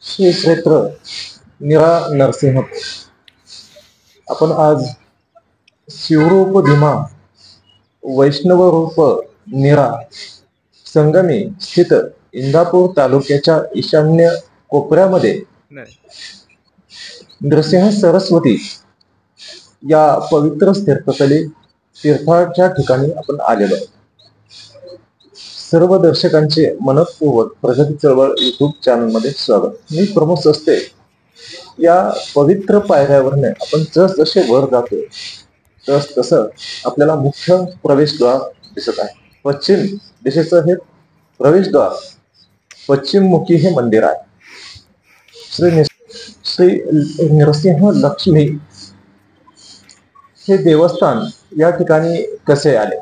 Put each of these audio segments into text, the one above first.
श्री क्षेत्र निरा नरसिंह. आपण आज शिवरूप भीमा वैष्णव रूप निरा संगमी स्थित इंदापूर तालुक्याच्या ईशान्य कोपऱ्यामध्ये नृसिंह सरस्वती या पवित्र तीर्थाच्या ठिकाणी आपण आलेलो आहोत. सर्व दर्शकांचे मनपूर्वक प्रगती चळवळ युट्यूब चॅनल मध्ये स्वागत. मी प्रमोद सस्ते. या पवित्र पायऱ्यावरने आपण जसजसे वर जातो तसं आपल्याला मुख्य प्रवेशद्वार दिसत आहे. पश्चिम दिशेचं हे प्रवेशद्वार, पश्चिममुखी हे मंदिर आहे. श्री नरसिंह लक्ष्मी हे देवस्थान या ठिकाणी कसे आले,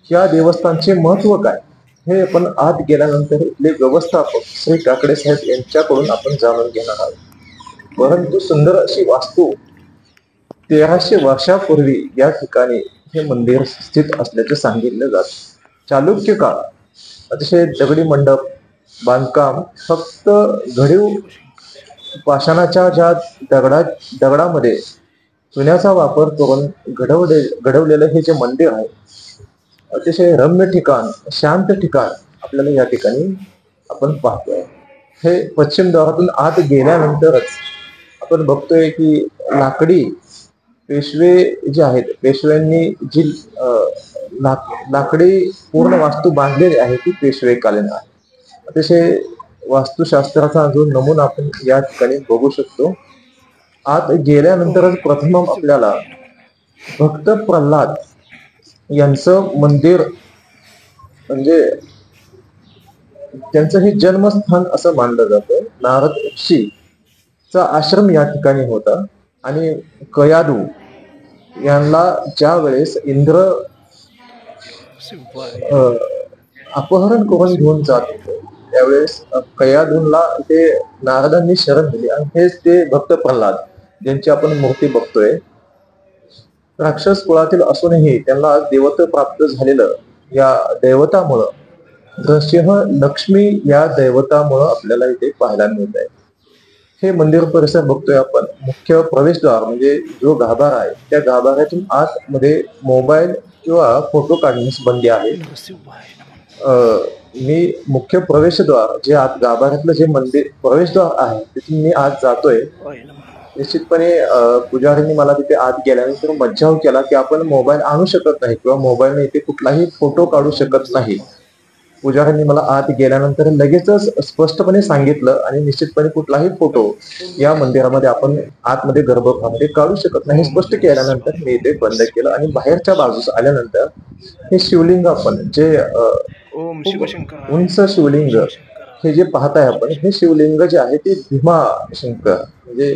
या देवस्थानचे महत्व काय, हे आपण आत गेल्यानंतर इथले व्यवस्थापक श्री काकडे साहेब यांच्याकडून आपण जाणून घेणार आहोत. परंतु सुंदर अशी वास्तू 1300 वर्षापूर्वी या ठिकाणी हे मंदिर स्थित असल्याचे सांगितले जाते. चालुक्य काळ अतिशय दगडी मंडप बांधकाम, फक्त घडीव पाषाणाच्या ज्या दगडामध्ये चुन्याचा वापर करून घडवलेलं हे जे मंदिर आहे, अतिशय रम्य ठिकाण, शांत ठिकाण आपल्याला या ठिकाणी आपण पाहतोय. हे पश्चिम द्वारातून आत गेल्यानंतरच आपण बघतोय की लाकडी पेशवे जे आहेत, पेशव्यांनी जी लाकडी पूर्ण वास्तू बांधलेली आहे ती पेशवेकालीन आहे. अतिशय वास्तुशास्त्राचा जो नमुना आपण या ठिकाणी बघू शकतो. आत गेल्यानंतरच प्रथम आपल्याला भक्त प्रल्हाद यांचं मंदिर, म्हणजे त्यांचं हे जन्मस्थान असं मानलं जातं. नारद ऋषीचा आश्रम या ठिकाणी होता आणि कयादू यांना ज्या वेळेस इंद्र अपहरण करून घेऊन जात होते त्यावेळेस कयादूंना ते नारदांनी शरण दिली आणि हेच ते भक्त प्रल्हाद ज्यांची आपण मूर्ती बघतोय. राक्षस कुळातील असूनही त्यांना देवत्व प्राप्त झालेलं या दैवतामुळं, नरसिंह लक्ष्मी या दैवतामुळं आपल्याला इथे पाहायला मिळत आहे. हे मंदिर परिसर बघतोय आपण. मुख्य प्रवेशद्वार म्हणजे जो गाभारा आहे, त्या गाभाऱ्यातून आतमध्ये मोबाईल किंवा फोटो काढण्यास बंदी आहे. मी मुख्य प्रवेशद्वार जे आत गाभाऱ्यातलं जे मंदिर प्रवेशद्वार आहे तिथून मी आत जातोय. निश्चितपणे पुजारींनी मला तिथे आत गेल्यानंतर मज्जाव केला की आपण मोबाईल आणू शकत नाही किंवा मोबाईलने इथे कुठलाही फोटो काढू शकत नाही. पुजाऱ्यांनी मला आत गेल्यानंतर लगेचच स्पष्टपणे सांगितलं आणि निश्चितपणे कुठलाही फोटो या मंदिरामध्ये आपण आतमध्ये गर्भगृहामध्ये काढू शकत नाही स्पष्ट केल्यानंतर मी ते बंद केलं. आणि बाहेरच्या बाजूस आल्यानंतर हे शिवलिंग आपण जे उंच शिवलिंग हे जे पाहताय आपण, हे शिवलिंग जे आहे ते भीमाशंकर म्हणजे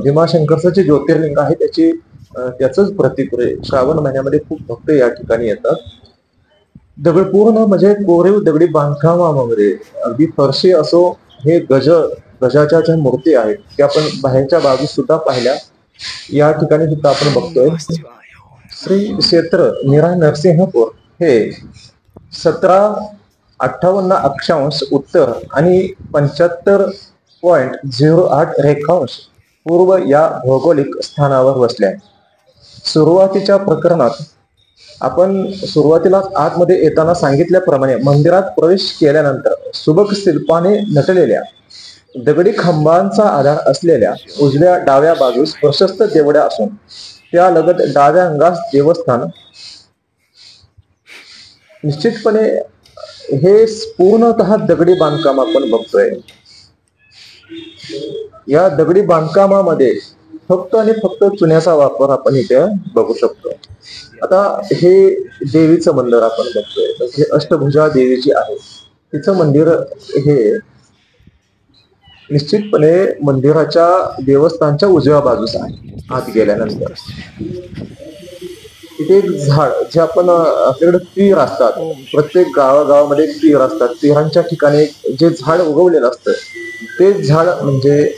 भीमाशंकरचं जे ज्योतिर्लिंग आहे त्याच प्रतीक. श्रावण महिन्यामध्ये खूप भक्त या ठिकाणी येतात. दगड पूर्ण म्हणजे कोरीव दगडी बांधकामामध्ये अगदी फरशी असो. हे गजाच्या ज्या मूर्ती आहेत त्या आपण बाहेरच्या बाजूस सुद्धा पाहिल्या. या ठिकाणी सुद्धा आपण बघतोय श्री क्षेत्र निरा नरसिंहपूर हे 1758 अक्षांश उत्तर आणि 75.08 रेखांश पूर्व या भौगोलिक स्थानावर बसले आहे. सुरुवातीच्या प्रकरणात आपण सुरुवातीला आतमध्ये येताना सांगितल्याप्रमाणे मंदिरात प्रवेश केल्यानंतर सुबक शिल्पाने नटलेल्या दगडी खांबांचा आधार असलेल्या उजव्या डाव्या बाजूस प्रशस्त देवड्या असून त्या लगत डाव्या अंगास देवस्थान. निश्चितपणे हे पूर्णतः दगडी बांधकाम आपण बघतोय. या दगडी बांधकामामध्ये फक्त आणि फक्त चुन्याचा वापर आपण इथे बघू शकतो. आता हे देवीचं मंदिर आपण बघतोय. हे अष्टभुजा देवीची आहे. तिचं मंदिर हे निश्चितपणे मंदिराच्या देवस्थानच्या उजव्या बाजूस आहे. आत गेल्यानंतर इथे एक झाड, जे आपण आपल्याकडे पीर असतात, प्रत्येक गावागावामध्ये पीर असतात. पीरांच्या ठिकाणी जे झाड उगवलेलं असतं ते झाड म्हणजे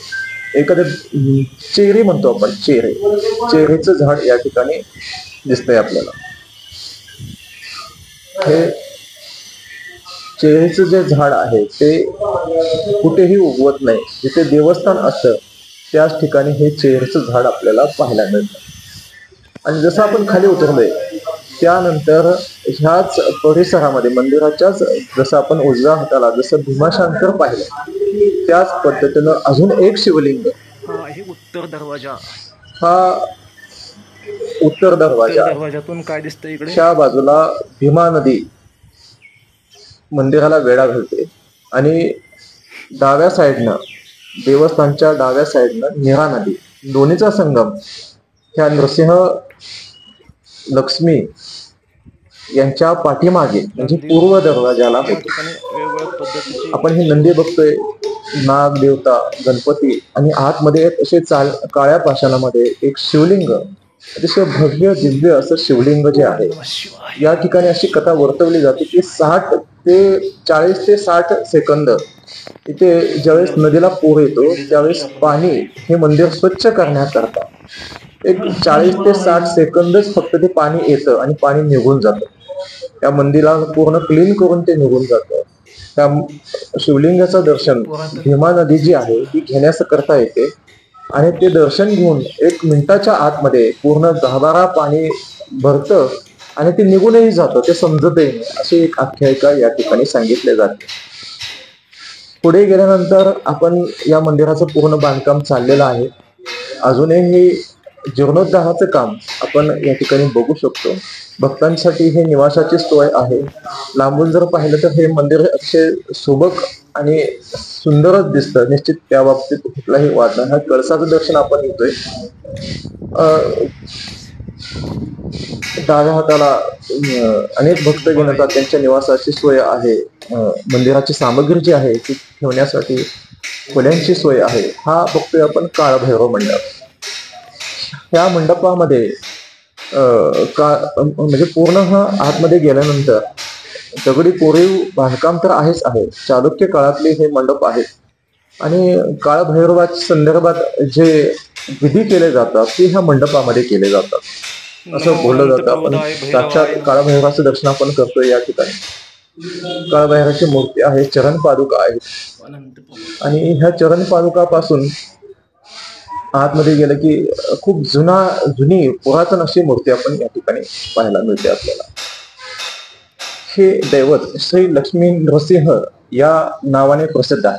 एखादं चेरी म्हणतो आपण, चेरीचं झाड या ठिकाणी दिसतंय आपल्याला. हे चेरीचं जे झाड आहे ते कुठेही उगवत नाही. जिथे देवस्थान असतं त्याच ठिकाणी हे चेरीचं झाड आपल्याला पाहायला मिळतं. आणि जसं आपण खाली उतरलोय त्यानंतर ह्याच परिसरामध्ये मंदिराच्याच जसं आपण उजव्या हाताला जसं भीमाशंकर पाहिलं त्याच पद्धतीनं अजून एक शिवलिंग उत्तर दरवाजा हा उत्तर दरवाजातून काय दिसतं इकडे च्या बाजूला भीमा नदी मंदिराला वेढा घालते आणि डाव्या साईडनं देवस्थानच्या डाव्या साईडनं निरा नदी दोन्हीचा संगम ह्या नृसिंह लक्ष्मी यांच्या पाठीमागे म्हणजे पूर्व दरवाजाला होतो. आपण ही नंदी बघतोय, नाग देवता गणपती आणि आतमध्ये एक असे काळ्या पाषाणामध्ये एक शिवलिंग अतिशय भव्य दिव्य असं शिवलिंग जे आहे. या ठिकाणी अशी कथा वर्तवली जाते की 40 ते 60 सेकंद इथे ज्यावेळेस नदीला पूर येतो त्यावेळेस पाणी हे मंदिर स्वच्छ करण्याकरता एक 40 ते 60 सेकंदच फक्त ते पाणी येतं आणि पाणी निघून जातं. त्या मंदिराला पूर्ण क्लीन करून ते निघून जातं. त्या शिवलिंगाचं दर्शन भीमा नदी जी आहे ती घेण्यास करता येते आणि ते दर्शन घेऊन 1 मिनिटाच्या आतमध्ये पूर्ण गाभारा पाणी भरतं आणि ते निघूनही जातं, ते समजतही नाही. अशी एक आख्यायिका या ठिकाणी सांगितली जाते. पुढे गेल्यानंतर आपण या मंदिराचं पूर्ण बांधकाम चाललेलं आहे. अजूनही जीर्णोद्धाराचं काम आपण या ठिकाणी बघू शकतो. भक्तांसाठी हे निवासाची सोय आहे. लांबून जर पाहिलं तर हे मंदिर अतिशय सुबक आणि सुंदरच दिसतं. निश्चित त्या बाबतीत कुठलाही वाद नाही. हा कळसाचं दर्शन आपण घेतोय. डाव्या हाताला अनेक भक्त घेण्याचा त्यांच्या निवासाची सोय आहे. मंदिराची सामग्री जी आहे ती ठेवण्यासाठी खोल्यांची सोय आहे. हा बघतोय आपण काळभैरव मंडप. ह्या मंडपामध्ये म्हणजे पूर्ण हा आतमध्ये गेल्यानंतर दगडी कोरीव बांधकाम तर आहेच आहे. चालुक्य काळातले हे मंडप आहेत आणि काळभैरवाच्या संदर्भात जे विधी केले जातात ते ह्या मंडपामध्ये केले जातात असं बोललं जातं. आपण साक्षात काळभैरवाचं दर्शन आपण करतोय. या ठिकाणी काळभैरवाची मूर्ती आहे, चरण पादुका आहेत आणि ह्या चरण पादुकापासून आतमध्ये गेलं की खूप जुनी पुरातन अशी मूर्ती आपण या ठिकाणी पाहायला मिळते आपल्याला. हे दैवत श्री लक्ष्मी नृसिंह या नावाने प्रसिद्ध आहे.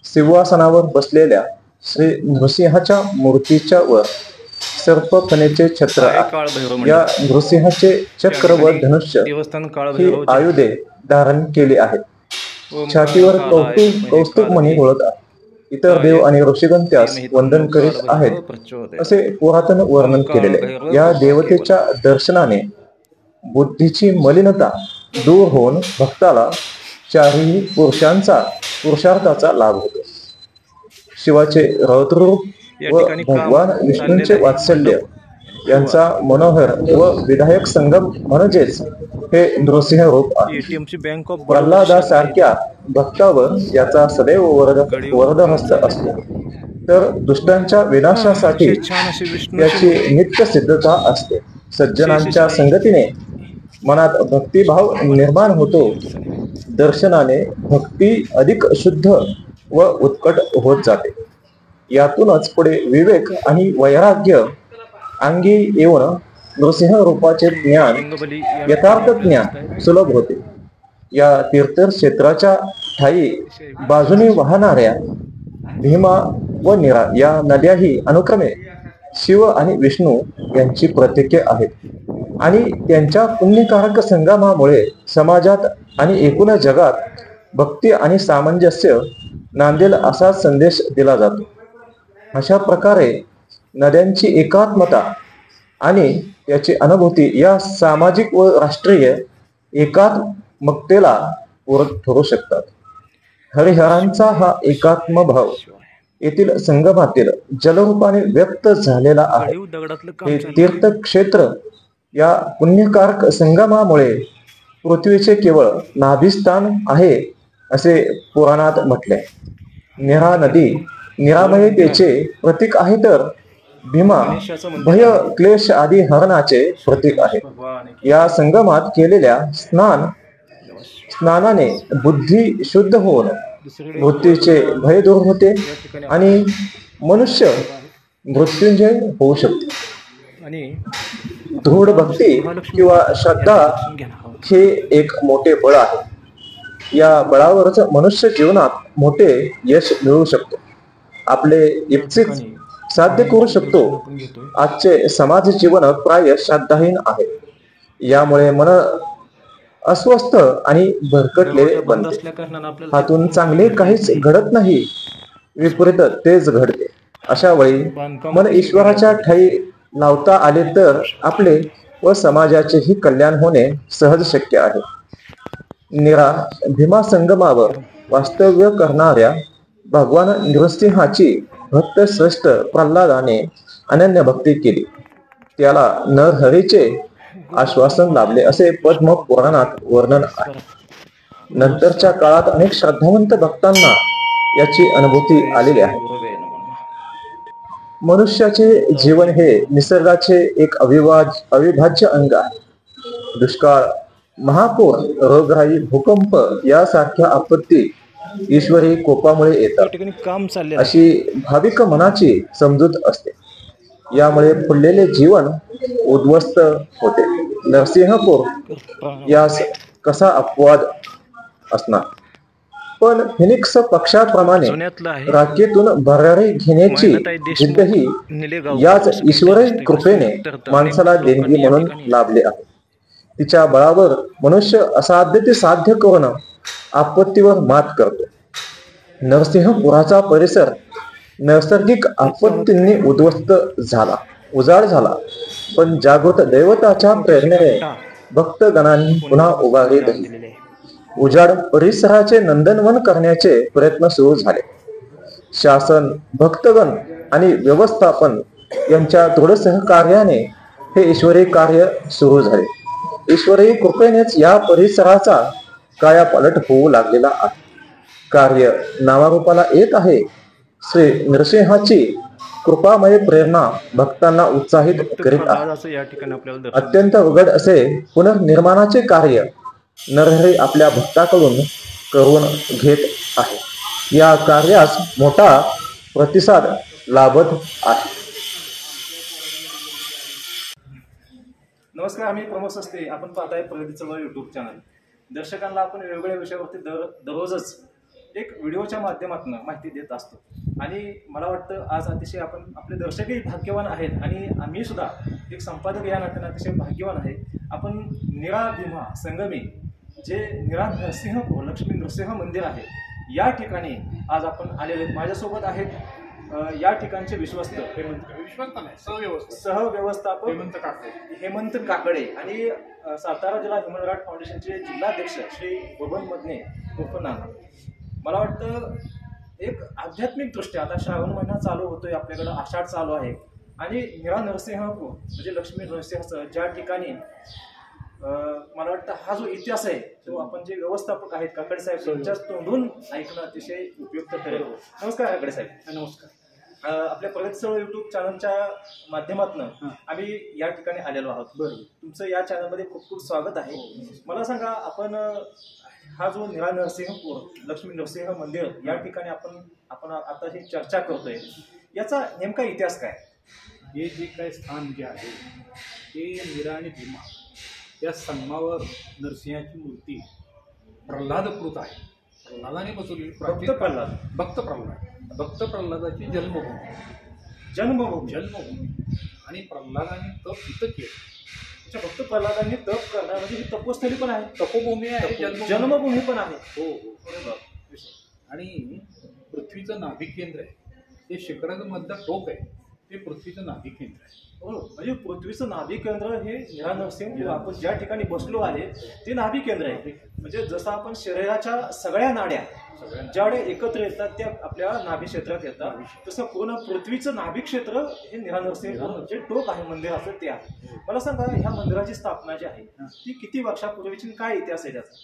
सिंहासनावर बसलेल्या श्री नृसिंहाच्या मूर्तीच्या वर सर्पफणेचे छत्र आहे. या नृसिंहाचे चक्र व धनुष्य ही आयुधे धारण केली आहेत. छातीवर कौस्तुभ मणी घोळत आहे. इतर देव आणि ऋषीगण त्यास वंदन करीत आहेत असे पुरातन वर्णन केलेले. या देवतेच्या दर्शनाने बुद्धीची मलिनता दूर होऊन भक्ताला चारही पुरुषार्थाचा लाभ होतो. शिवाचे रौद्ररूप व भगवान विष्णूंचे वात्सल्य यांचा मनोहर व विधायक संगम म्हणजेच हे नृसिंह रूप आहे. प्रल्हादासारख्या भक्तावर याचा सदैव वरदहस्त असतो, तर दुष्टांच्या विनाशासाठी याची नित्य सिद्धता असते. सज्जनांच्या संगतीने मनात भक्तिभाव निर्माण होतो. दर्शनाने भक्ती अधिक शुद्ध व उत्कट होत जाते. यातूनच पुढे विवेक आणि वैराग्य अंगी येऊन नृसिंह रूपाचे ज्ञान यथार्थ ज्ञान सुलभ होते. या तीर्थक्षेत्राच्या ठायी बाजूने वाहणाऱ्या भीमा व निरा या नद्याही अनुक्रमे शिव आणि विष्णू यांची प्रतीके आहेत आणि त्यांच्या पुण्यकारक संगमामुळे समाजात आणि एकूण जगात भक्ती आणि सामंजस्य नांदेल असा संदेश दिला जातो. अशा प्रकारे नद्यांची एकात्मता आणि त्याची अनुभूती या सामाजिक व राष्ट्रीय एकात्मकतेला पूरक ठरू शकतात. हरिहरांचा हा एकात्म भाव येथील संगमातील जलरूपाने व्यक्त झालेला आहे. हे तीर्थक्षेत्र या पुण्यकारक संगमामुळे पृथ्वीचे केवळ नाभिस्थान आहे असे पुराणात म्हटले. निरा नदी निरामयतेचे प्रतीक आहे, तर भीमा भय क्लेश आदी हरणाचे प्रतीक आहे. या संगमात केलेल्या स्नानाने बुद्धी शुद्ध होऊन दुसरीकडे मृत्यूचे भय दूर होते या ठिकाणी आणि मनुष्य मृत्युंजय होऊ शकते. आणि दृढ भक्ती किंवा श्रद्धा घ्या ना. हे एक मोठे बळ आहे. या बळावरच मनुष्य जीवनात मोठे यश मिळवू शकतो, आपले इप्सित साध्य करू शकतो. आपण घेतोय आजचे समाज जीवन प्राय श्रद्धाहीन आहे. यामुळे मन अस्वस्थ आणि भरकटलेले दरवाजा बंद बनते. असल्या कारणानं आपल्याला हातून चांगले काहीच घडत नाही, विपरीत तेच घडते. अशा वेळी मन ईश्वराच्या ठाई लावता आले तर आपले व समाजाचेही कल्याण होणे सहज शक्य आहे. निरा भीमा संगमावर वास्तव्य करणाऱ्या भगवान नृसिंहाची भक्त श्रेष्ठ प्रल्हादाने अनन्य भक्ती केली. त्याला नरहरीचे आश्वासन लाभले असे पद्म पुराणात वर्णन आहे. नंतरच्या काळात अनेक श्रद्धावंत भक्तांना याची अनुभूती आलेली आहे. गुरुवे नमः. मनुष्याचे जीवन हे निसर्गाचे एक अविभाज्य अंग आहे. दुष्काळ, महापूर, रोगराई, भूकंप यासारख्या आपत्ती ईश्वरी कोपामुळे या येतात ठिकाणी काम चालले आहे. अशी भाविक मनाची समजूत असते. यामुळे फुललेले जीवन उद्ध्वस्त होते. नरसिंहपूर यास कसा अपवाद असणार. पण फिनिक्स पक्षाप्रमाणे जुन्यातलं आहे. राखेतून भरारी घेण्याची महिनाताई देशमुख, जिद्दही निलेगाव, याच हॉस्पिटल ईश्वरी दिसते. कृपेने तर माणसाला अनेक देणगी लोकांनी या म्हणून ठिकाणी लाभले आहे. तिच्या बळावर मनुष्य असाध्य ते साध्य करून आपत्तीवर मात करतो. नरसिंहपुराचा परिसर नैसर्गिक आपत्तींनी उजाड झाला, पण जागृत दैवताच्या प्रेरणेने भक्तगणांनी पुन्हा उभारी दिली. दिलेले आहे. उजाड परिसराचे नंदनवन करण्याचे प्रयत्न सुरू झाले. शासन, भक्तगण आणि व्यवस्थापन यांच्या दृढ सहकार्याने हे ईश्वरी कार्य सुरू झाले. ईश्वरी कृपेनेच या परिसराचा कायापालट होऊ लागलेला आहे. कार्य नावारूपाला येत आहे. श्री नरसिंहाची कृपामय प्रेरणा भक्तांना उत्साहित करीत आहे. प्रल्हादाचं या ठिकाणी आपल्याला दर्शन अत्यंत उघड असे पुनर्निर्माणाचे कार्य नरहरी आपल्या भक्ताकडून करून घेत आहे. या कार्यास मोठा प्रतिसाद लाभत आहे. नमस्कार, आम्ही प्रमोद सस्ते. आपण पाहताय प्रगती चळवळ युट्यूब चॅनल. दर्शकांना आपण वेगवेगळ्या विषयावरती दररोजच एक व्हिडिओच्या माध्यमातून माहिती देत असतो. आणि मला वाटतं आज अतिशय आपले दर्शकही भाग्यवान आहेत आणि आम्ही सुद्धा एक संपादक या नात्याने अतिशय भाग्यवान आहे. आपण निरा भीमा संगमी जे निरा नरसिंहपूर लक्ष्मी नृसिंह मंदिर आहे या ठिकाणी आज आपण आलेले. माझ्यासोबत आहेत या ठिकाणचे विश्वस्त सहव्यवस्थापक हेमंत काकडे आणि सातारा जिल्हा ह्युमन राईट फाउंडेशनचे जिल्हाध्यक्ष श्री बबन मदने उर्फ नाना. मला वाटतं एक आध्यात्मिक दृष्ट्या आता श्रावण महिना चालू होतोय, आपल्याकडं आषाढ चालू आहे आणि निरा नरसिंहपूर म्हणजे लक्ष्मी नरसिंहाचं ज्या ठिकाणी मला वाटतं हा जो इतिहास आहे तो आपण जे व्यवस्थापक आहेत काकडे साहेब त्यांच्याच तोंडून ऐकणं अतिशय उपयुक्त ठरेल. नमस्कार काकडे साहेब. नमस्कार. आपल्या प्रगती चळवळ युट्यूब चॅनलच्या माध्यमातून आम्ही या ठिकाणी आलेलो आहोत. बरोबर. तुमचं या चॅनलमध्ये खूप खूप स्वागत आहे. मला सांगा, आपण हा जो निरा नरसिंहपूर लक्ष्मी नरसिंह मंदिर या ठिकाणी आपण आता ही चर्चा करतोय, याचा नेमका इतिहास काय? हे जे काही स्थान जे आहे ते निरा आणि भीमा या संगमावर नरसिंहाची मूर्ती प्रल्हादकृत आहे. प्रल्हादाने बसवलेली भक्त प्रल्हादाची जन्मभूमी आणि प्रल्हादाने तप इथं केलं. भक्त प्रल्हादांनी तप करणार म्हणजे ही तपोस्थली पण आहे, तपोभूमी आहे, जन्मभूमी पण आहे. हो. आणि पृथ्वीचं नाभिक केंद्र आहे. ते शिखराचं मधलं टोक आहे, ते पृथ्वीचं नाभिक केंद्र आहे. म्हणजे पृथ्वीचं नाभिक केंद्र हे निरा नरसिंह आपण ज्या ठिकाणी बसलो आहे ते नाभिक केंद्र आहे. म्हणजे जसं आपण शरीराच्या सगळ्या नाड्या ज्यावेळेला एकत्र येतात त्या आपल्या नाभी क्षेत्रात येतात, तसं पूर्ण पृथ्वीचं नाभिक क्षेत्र हे निरा नरसिंह जे टोक आहे मंदिराचं ते आहे. मला सांगा, ह्या मंदिराची स्थापना जी आहे ती किती वर्षापूर्वीची, काय इतिहास आहे त्याचा?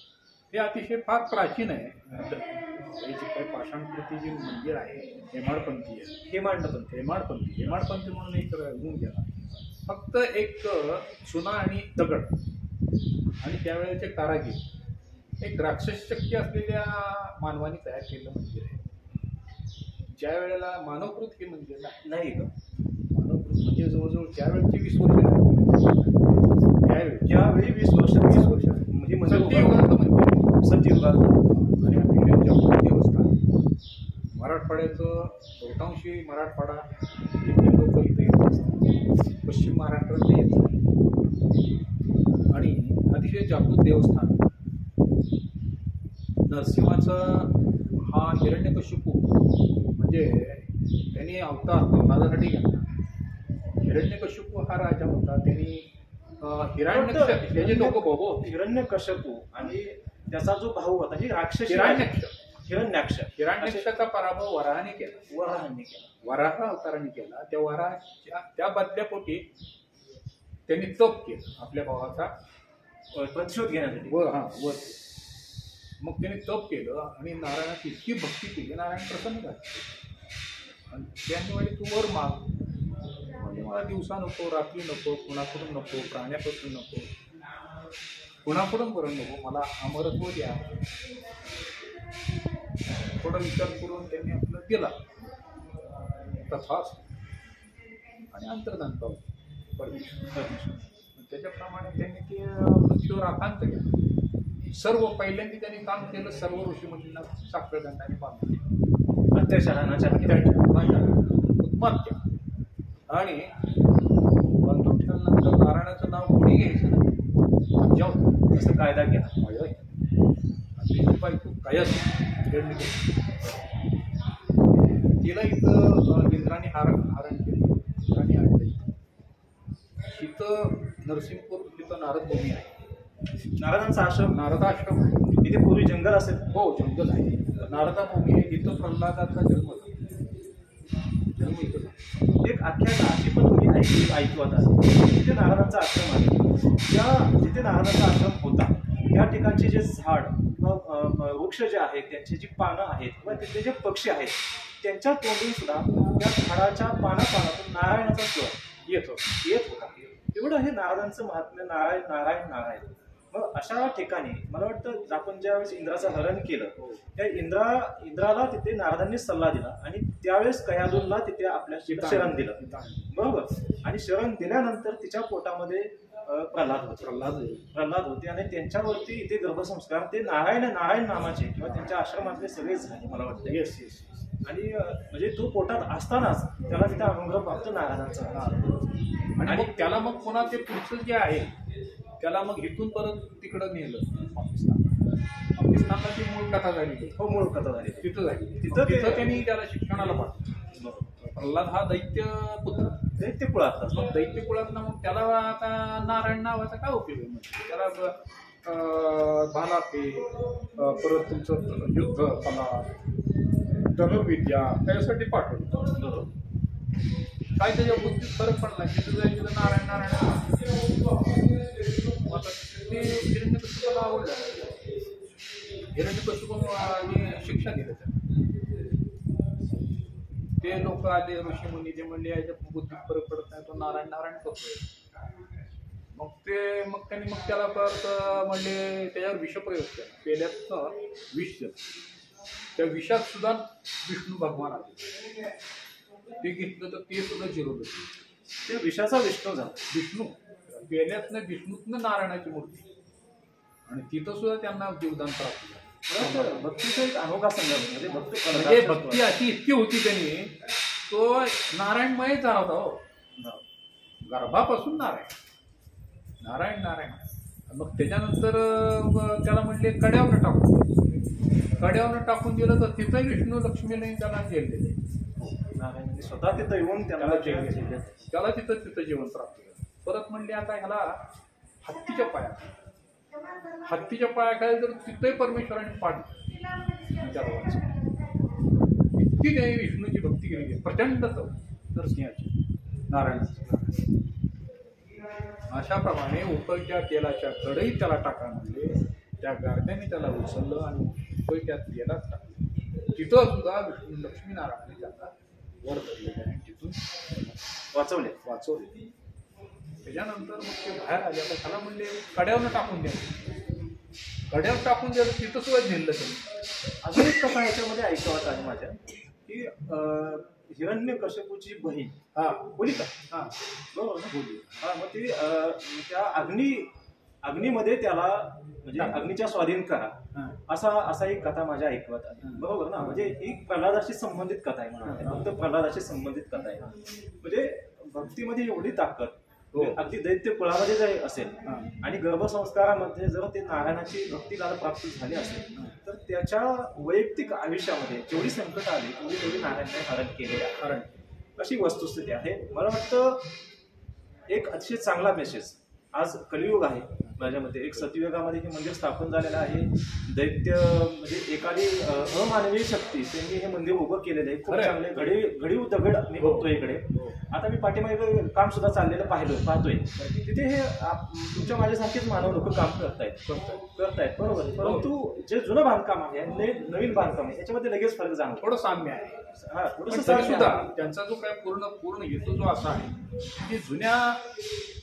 हे अतिशय फार प्राचीन आहे. हे जे काही पाषाणकृती जे मंदिर आहे हेमाडपंथी आहे. हेमाडपंथी म्हणून एक होऊन गेला. फक्त एक चुना आणि दगड आणि त्यावेळेचे कारागीर एक राक्षस शक्ती असलेल्या मानवाने तयार केलेलं मंदिर आहे. ज्या वेळेला मानवकृत हे मंदिर नाही का? मानवकृत म्हणजे जवळजवळ त्यावेळेची 20 वर्ष त्यावेळी ज्यावेळी 20 वर्ष म्हणजे सत्ययुगातलं मंदिर, सत्ययुगात आणि अतिशय जागृत देवस्थान. मराठवाड्याचं बहुतांशी मराठवाडा इथे लोक इथे येत असतात, पश्चिम महाराष्ट्रात येत आणि अतिशय जागृत देवस्थान. नरसिंहाचा हा हिरण्यकशिपू म्हणजे त्यांनी अवतार प्रल्हादासाठी घेतला. हिरण्यकशिपू हा राजा होता. त्यांनी हिरण्यकश्यप त्याचे लोक बघो हिरण्यकशिपू आणि त्याचा जो भाऊ होता ही राक्षसी हिरण्याक्ष हिरण्याक्षाचा पराभव वराहाने केला. वराह अवताराने केला. त्या वराहाच्या त्या बदल्यापोटी त्यांनी तप केलं आपल्या भावाचा प्रतिशोध घेण्यासाठी. मग त्याने तप केलं आणि नारायणाची इतकी भक्ती केली, नारायण प्रसन्न झाले आणि त्यांनी म्हणजे तू वर माग, म्हणजे मला दिवसा नको, रात्री नको, कुणाकडून नको, प्राण्यापासून नको, कुणाकडून बरं नको, मला अमरत्व द्या. थोडा विचार करून त्यांनी आपलं दिला तथाच आणि अंतर्धान पावलं परमेश्वर. त्याच्याप्रमाणे त्यांनी ते पृथ्वीवर आकांत केलं. सर्व पहिल्यांदा त्यांनी काम केलं, सर्व ऋषीमुनींना साखळदंडाने बांधलं अत्याचाराच्या उत्मात्या. आणि बांधून ठेवल्यानंतर नारायणाचं नाव कोणी घ्यायचं नाही, असं कायदा केला. आणि बायको कायच तिला इथं इंद्राने हरण केलं, इंद्राने आणलं इथं नरसिंहपूर. तिथं नारद भूमी आहे, नारदांचा आश्रम, नारदाश्रम आहे. इथे पूर्वी जंगल असेल. हो, जंगल आहे. नारदा भूमी आहे. इथं प्रल्हादाचा जन्म झाला. इथं एक आख्यायिका अशी पण तुम्ही ऐकवत असेल, जिथे नारदांचा आश्रम आहे, जिथे नारदांचा आश्रम होता या ठिकाणचे जे झाड किंवा वृक्ष जे आहेत, त्यांची जी पानं आहेत किंवा तिथले जे पक्षी आहेत, त्यांच्या तोंडून सुद्धा त्या झाडाच्या पानापानातून नारायणाचा स्वर येत होता. एवढं हे नारदांचं महात्म्य. नारायण नारायण नारायण. मग अशा ठिकाणी मला वाटतं आपण ज्यावेळेस इंद्राचं हरण केलं, त्या इंद्राला तिथे नारदांनी सल्ला दिला आणि त्यावेळेस कयादूनला तिथे आपल्या शरण दिलं, बरोबर. आणि शरण दिल्यानंतर तिच्या पोटामध्ये प्रल्हाद होते आणि त्यांच्यावरती इथे गर्भसंस्कार ते नारायण नारायण नामाचे किंवा त्यांच्या आश्रमातले सगळे झाले मला वाटतं. येस. आणि म्हणजे तो पोटात असतानाच त्याला तिथे अनुग्रह प्राप्त नारदांचा. आणि मग त्याला मग पुन्हा ते पुढचं जे आहे त्याला मग इथून परत तिकडं नेलं पाकिस्तानला ती मूळ कथा झाली. हो, मूळ कथा झाली तिथं झाली. तिथं त्यांनी त्याला शिक्षणाला पाठवलं. प्रल्हाद हा दैत्यकुळातला. मग दैत्यकुळातला मग त्याला आता नारायण नावाचा काय उपयोग आहे? म्हणजे त्याला भाला पे परत तुमचं युद्ध कला धनुर्विद्या त्याच्यासाठी पाठवलं. काय त्याच्या बुद्धीत फरक पडला की तुझं नारायण नारायण ते हिरण्यकशिपूला आवडलं. हिरण्यकशिपूने शिक्षा दिलं ते लोक आले ऋषीमुनी, ते म्हणले याच्या बुद्धीत फरक पडत नाही, तो नारायण नारायण करतोय. मग त्यांनी त्याला परत म्हणले त्याच्यावर विषप्रयोग केला. पेल्यातनं विष दिलं. त्या विषात सुद्धा विष्णू भगवान आले. ते घेतलं तर ते सुद्धा जिरवलं. ते विषाचा विष्णू झाला. विष्णू पेल्यातनं विष्णूतनं नारायणाची मूर्ती आणि तिथं सुद्धा त्यांना जीवदान प्राप्त झालं. भक्तीचा एक अनोखा संगम म्हणजे भक्ती अशी इतकी होती त्यांनी, तो नारायणमय झाला होता. हो, गर्भापासून नारायण नारायण. मग त्याच्यानंतर त्याला म्हणले कड्यावरनं टाकून दिलं तर तिथं विष्णू लक्ष्मीने त्याला जेल दिले. नारायण स्वतः तिथं येऊन त्याला तिथं जीवन प्राप्त केलं. परत म्हणले आता ह्याला हत्तीच्या पायाखाली जर तिथंही परमेश्वराने पाडलं इतकी त्याने विष्णूची भक्ती केली प्रचंड नरसिंहाची नारायणाची. अशाप्रमाणे उपळत्या तेलाच्या कढईत त्याला टाका म्हणजे त्या गारद्याने त्याला उचललं आणि उपळत्या तेलात टाकलं. तिथं सुद्धा विष्णू लक्ष्मीनारायणाने त्याला वर धरलेले आणि तिथून वाचवले. त्याच्यानंतर मग ते बाहेर आले. आता त्याला म्हणले कड्यावरनं टाकून द्या. गड्यावर टाकून दिलं तिथं सुद्धा झेललं त्यांनी. अजून एक कथा याच्यामध्ये ऐकावत आहे माझ्या की हिरण्यकश्यपूची बहीण हा होलिका, हा बरोबर ना? बोलली. हा, मग ती त्या अग्नीमध्ये त्याला म्हणजे अग्नीच्या स्वाधीन करा हा. असा एक कथा माझ्या ऐकवत आहे, बरोबर ना? म्हणजे ही प्रल्हादाशी संबंधित कथा आहे म्हणा, फक्त प्रल्हादाशी संबंधित कथा आहे. म्हणजे भक्तीमध्ये एवढी ताकद हो. अगदी दैत्य कुळामध्ये जर असेल हा. आणि गर्भसंस्कारामध्ये जर ते नारायणाची भक्तीला प्राप्त झाली असेल तर त्याच्या वैयक्तिक आयुष्यामध्ये जेवढी संकट आली तेवढी नारायणाने हरण केले आहे. कारण अशी वस्तुस्थिती आहे. मला वाटतं एक अतिशय चांगला मेसेज आज कलियुग आहे माझ्या मते. एक सतयुगामध्ये हे मंदिर स्थापन झालेलं आहे. दैत्य म्हणजे एखादी अमानवीय शक्ती त्यांनी हे मंदिर उभं केलेलं आहे. खूप खरंय. चांगले घडीव दगड मी बघतोय इकडे. हो. आता मी पाठीमागे काम सुद्धा चाललेलं पाहतोय. तिथे हे तुमच्या माझ्यासारखेच मानव लोक काम करतायत बरोबर. परंतु जे जुनं बांधकाम आहे आणि नवीन बांधकाम आहे याच्यामध्ये लगेच फरक जाणवतो. थोडं साम्य आहे. हा, पण थोडंसं तरी सुद्धा साम्य आहे. त्यांचा जो काय पूर्ण हेतू जो असा आहे की जुन्या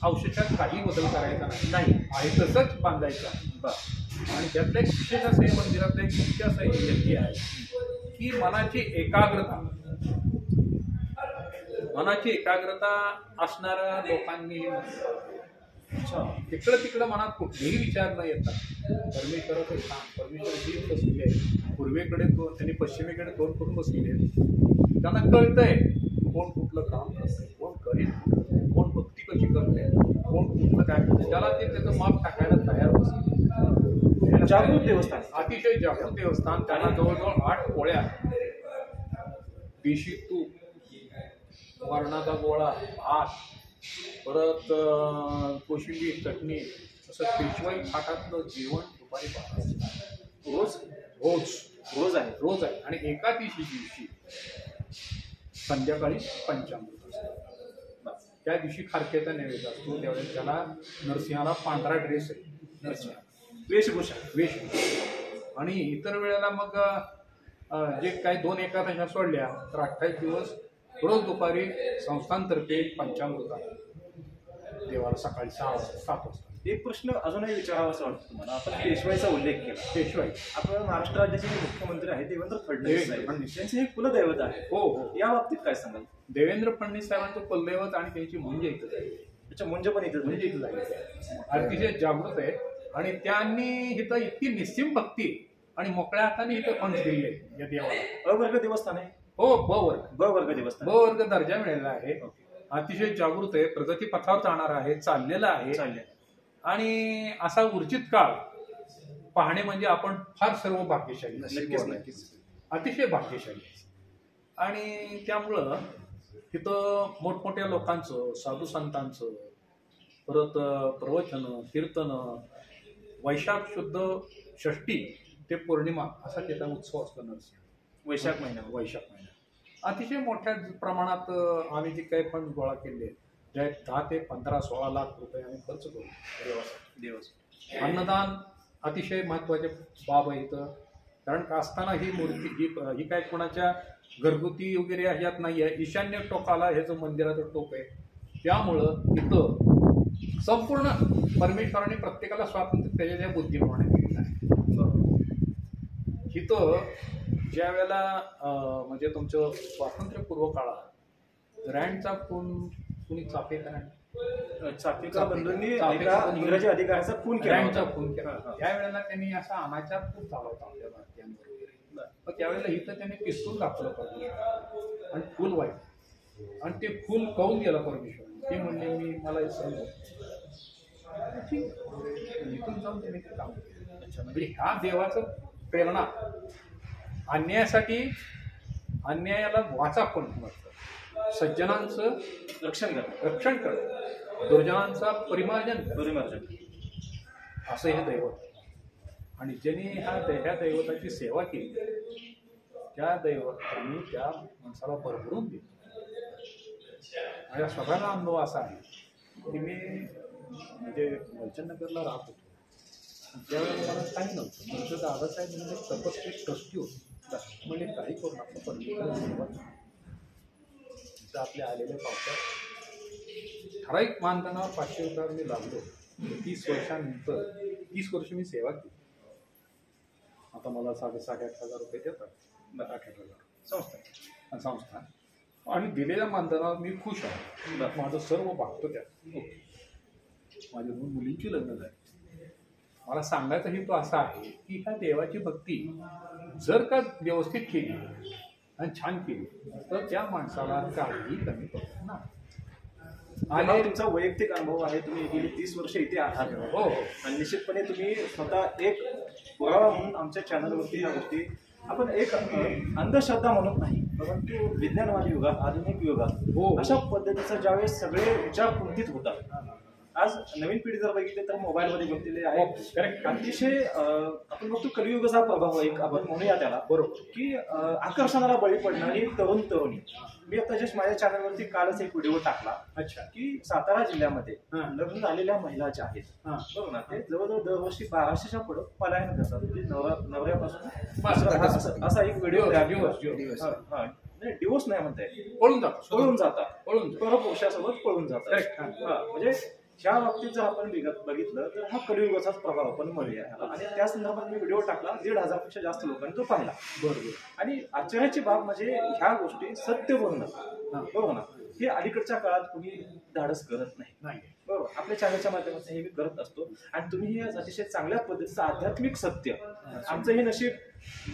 अवशेषात काही बदल करायचा नाही, आहे तसंच बांधायचं आहे. बरं. आणि त्यातलं एक विशेष असं हे मंदिरातलं एक मुख्य असं एक यज्ञ आहे की मनाची एकाग्रता असणाऱ्या लोकांनी हे तिकडं मनात कुठलेही विचार न येतात परमेश्वराचं काम, परमेश्वर जीव बसलेले आहे. पूर्वेकडे दोन, त्यांनी पश्चिमेकडे दोन करून बसलेले आहेत. त्यांना कळतंय कोण कुठलं काम करतंय, कोण करेल, कोण भक्ती कशी करते, कोण कुठलं काय करते, त्याला ते त्याचं माप टाकायला तयार बसले. जागृत देवस्थान, अतिशय जागृत देवस्थान. त्यांना जवळजवळ 8 पोळ्या, देशी तूप, वरणाचा गोळा, भात, परत कोशिंबीर, चटणी, असं पेशवाई थाटातलं जेवण दुपारी 12 रोज आहे. आणि एकादशी दिवशी संध्याकाळी पंचामृत असतं. त्या दिवशी खारकेचा नैवेद्य असतो. त्यावेळेस त्याला नरसिंहाला पांढरा ड्रेस आहे, नरसिंह वेशभूषा. आणि इतर वेळेला मग जे काही 2 एकादशा सोडल्या तर 28 दिवस रोज दुपारी संस्थांतर्फे पंचामृत आहे देवाला सकाळी 6 वाजता 7 वाजता. एक प्रश्न अजूनही विचारावा असं वाटतं तुम्हाला. आपण पेशवाईचा उल्लेख केला. पेशवाई आपल्या महाराष्ट्र राज्याचे जे मुख्यमंत्री आहेत देवेंद्र फडणवीस त्यांचे हे कुलदैवत आहे. हो. या बाबतीत काय सांगाल? देवेंद्र फडणवीस साहेबांचं कुलदैवत आणि त्यांची मुंज इथं आहे. त्याच्या मुंज पण इथं म्हणजे इथं आहे, अतिशय जागृत आहे. आणि त्यांनी इथं इतकी निस्सीम भक्ती आणि मोकळ्या हाताने इथं फंड दिले या देवाला. अवर्ग देवस्थान आहे. हो, ब वर्ग देवस्थान, ब वर्ग दर्जा मिळालेला आहे. अतिशय जागृत आहे, प्रगती पथावर जाणार आहे, चाललेला आहे. आणि असा ऊर्जित काळ पाहणे म्हणजे आपण फार सर्व भाग्यशाली, अतिशय भाग्यशाली. आणि त्यामुळं तिथं मोठमोठ्या लोकांचं, साधू संतांचं, परत प्रवचन, कीर्तन, वैशाख शुद्ध षष्टी ते पौर्णिमा असा त्याचा उत्सव असतो नरसिंह. वैशाख महिना अतिशय मोठ्या प्रमाणात आम्ही जे काही फंड गोळा केले ज्या 10 ते 15, 16 लाख रुपये आम्ही खर्च करू देवासाठी. अन्नदान अतिशय महत्त्वाचे बाब आहे इथं. कारण का असताना ही मूर्ती ही काय कोणाच्या घरगुती वगैरे ह्यात नाही आहे. ईशान्य टोकाला ह्याचं मंदिराचं टोक आहे. त्यामुळं इथं संपूर्ण परमेश्वराने प्रत्येकाला स्वातंत्र्य त्याच्या त्या बुद्धीप्रमाणे दिलेलं आहे. इथं ज्या वेळेला म्हणजे तुमचं स्वातंत्र्यपूर्व काळात रँडचा कुणी चाफेकर बंधूंनी इंग्रजी अधिकाऱ्याचा खून केला. त्यावेळेला त्यांनी असा अनाचार खूप झाला होता आपल्या भारतीयांवर वगैरे. पण त्यावेळेला इथं त्यांनी पिस्तूल दाखवलं परमेश्वर आणि फुल वाईट आणि ते फुल कळून गेलं परमेश्वर. ते म्हणले मला हे सहन होत. इथून जाऊन त्याने ते काम केलं. म्हणजे ह्या देवाचं प्रेरणा अन्यायाला वाचा पण म्हणतं, सज्जनांचं रक्षण करणं, दुर्जनांचा परिमार्जन असं हे दैवत. आणि ज्यांनी ह्या दैवताची सेवा केली त्या दैवतांनी त्या माणसाला भरभरून दिलं. माझ्या स्वतःचा अनुभव असा आहे की मी म्हणजे वलचंदनगरला राहत होतो. त्यावेळेला मला काही नव्हतं. म्हणजे दादासाहेब म्हणजे तपस्वी ट्रस्टी होते. म्हणजे काही करून आपलं परमेश्वर सेवा तिथं आपल्या आलेल्या पावसात ठराविक मानधनावर 500 रुपयावर मी लागलो. 30 वर्षानंतर 30 वर्ष मी सेवा केली. आता मला 7,500 रुपये देतात 8,000 संस्था आणि दिलेल्या मानधनावर मी खुश आहे. माझं सर्व भागतो त्यात. माझ्या 2 मुलींची लग्न झाली. मला सांगायचाही तो असा आहे की ह्या देवाची भक्ती जर का व्यवस्थित केली आणि छान केली तर त्या माणसाला काही कमी पडत नाही. आणि तुमचा वैयक्तिक अनुभव आहे, तुम्ही गेली 30 वर्ष इथे आहात. हो आणि निश्चितपणे तुम्ही स्वतः एक पुरावा म्हणून आमच्या चॅनलवरती ह्या गोष्टी आपण एक अंधश्रद्धा म्हणून नाही, परंतु विज्ञानवादी युगात, आधुनिक युगात अशा पद्धतीचा ज्यावेळेस सगळे विचार कुंठित होतात. आज नवीन पिढी जर बघितली तर मोबाईलमध्ये गुंतलेले आहे. अतिशय आपण बघतो कलियुगाचा प्रभाव एक आपण म्हणूया त्याला, बरोबर, की आकर्षणाला बळी पडणारी तरुणी. मी आता जस्ट माझ्या चॅनलवरती कालच एक व्हिडिओ टाकला. अच्छा. की सातारा जिल्ह्यामध्ये लग्न झालेल्या महिला ज्या आहेत बरोबर ना, ते जवळजवळ दरवर्षी 1200च्या पुढे पलायन करतात. म्हणजे नवऱ्यापासून असा एक व्हिडिओ डिवोर्स नाही म्हणताय, पळून जातात परपुरुषासोबत पळून जातात. म्हणजे ह्या बाबतीत जर आपण बघितलं तर हा कलियुगाचाच प्रभाव आपण म्हणूया. आणि त्या संदर्भात मी व्हिडिओ टाकला, 1,500 पेक्षा जास्त लोकांनी तो पाहिला. बरोबर. आणि आश्चर्याची बाब म्हणजे ह्या गोष्टी सत्य बोलणं बरोबर ना, हे अलीकडच्या काळात कोणी धाडस करत नाही. बरोबर. आपल्या चॅनलच्या माध्यमातून हे मी करत असतो. आणि तुम्ही हे अतिशय चांगल्या पद्धतीचं आध्यात्मिक सत्य, आमचं हे नशीब